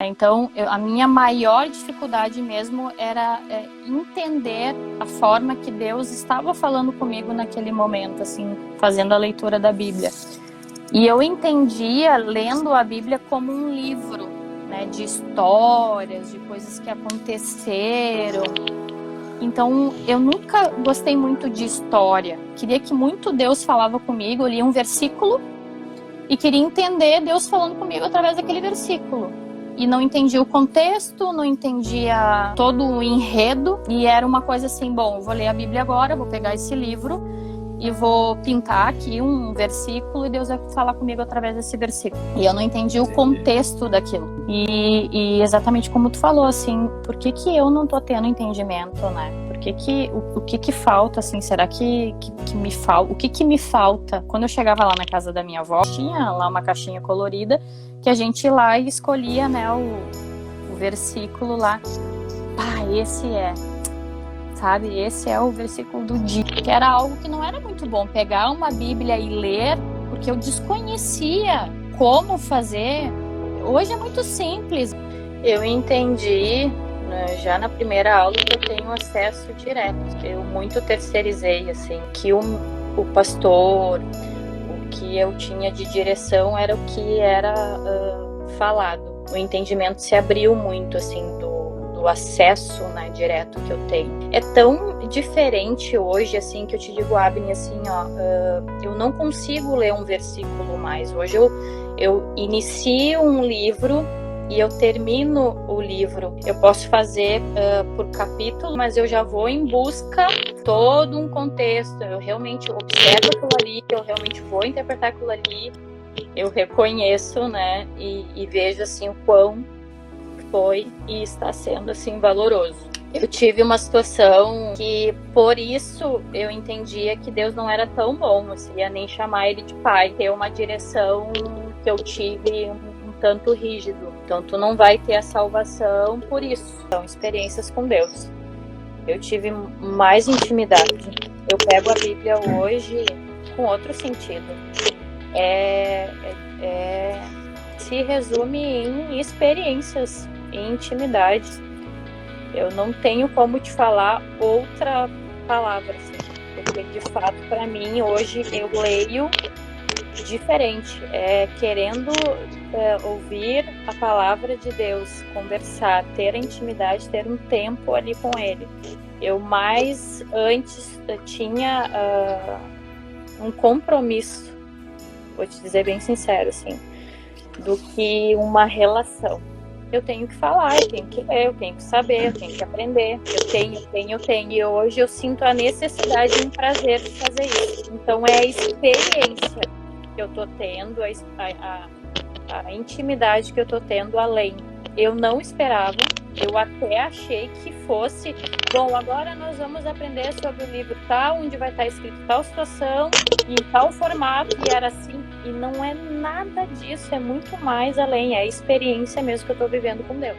Então, a minha maior dificuldade mesmo era entender a forma que Deus estava falando comigo naquele momento, assim, fazendo a leitura da Bíblia. E eu entendia, lendo a Bíblia, como um livro, né, de histórias, de coisas que aconteceram. Então, eu nunca gostei muito de história. Queria que muito Deus falava comigo, eu lia um versículo e queria entender Deus falando comigo através daquele versículo. E não entendia o contexto, não entendia todo o enredo. E era uma coisa assim, bom, eu vou ler a Bíblia agora, vou pegar esse livro e vou pintar aqui um versículo e Deus vai falar comigo através desse versículo. E eu não entendi o contexto daquilo. E exatamente como tu falou, assim, por que eu não tô tendo entendimento, né? O que falta, assim, será que me falta? O que me falta? Quando eu chegava lá na casa da minha avó, tinha lá uma caixinha colorida que a gente ia lá e escolhia, né, o versículo lá. Esse é... Sabe, esse é o versículo do dia. Que era algo que não era muito bom, pegar uma Bíblia e ler, porque eu desconhecia como fazer. Hoje é muito simples. Eu entendi, né, já na primeira aula, que eu tenho acesso direto. Eu muito terceirizei, assim, que o pastor, o que eu tinha de direção era o que era falado. O entendimento se abriu muito, assim, do acesso, né, direto que eu tenho. É tão diferente hoje, assim, que eu te digo, Abner, assim, ó, eu não consigo ler um versículo mais. Hoje eu inicio um livro e eu termino o livro. Eu posso fazer por capítulo, mas eu já vou em busca todo um contexto. Eu realmente observo aquilo ali, eu realmente vou interpretar aquilo ali. Eu reconheço, né, e vejo, assim, o quão foi e está sendo, assim, valoroso. Eu tive uma situação que, por isso, eu entendia que Deus não era tão bom, não ia nem chamar ele de pai, ter uma direção que eu tive um tanto rígido. Então, tu não vai ter a salvação por isso. São experiências com Deus. Eu tive mais intimidade. Eu pego a Bíblia hoje com outro sentido. Se resume em experiências, em intimidade. Eu não tenho como te falar outra palavra, assim, porque de fato, para mim, hoje eu leio diferente, querendo ouvir a palavra de Deus, conversar, ter a intimidade, ter um tempo ali com Ele. Eu mais antes tinha um compromisso, vou te dizer bem sincero, assim, do que uma relação. Eu tenho que falar, eu tenho que ler, eu tenho que saber, eu tenho que aprender. Eu tenho. E hoje eu sinto a necessidade e um prazer de fazer isso. Então é a experiência que eu tô tendo, a intimidade que eu tô tendo além. Eu não esperava, eu até achei que fosse, bom, agora nós vamos aprender sobre o livro tal, onde vai estar escrito tal situação, em tal formato, e era assim, e não é nada disso, é muito mais além, é a experiência mesmo que eu estou vivendo com Deus.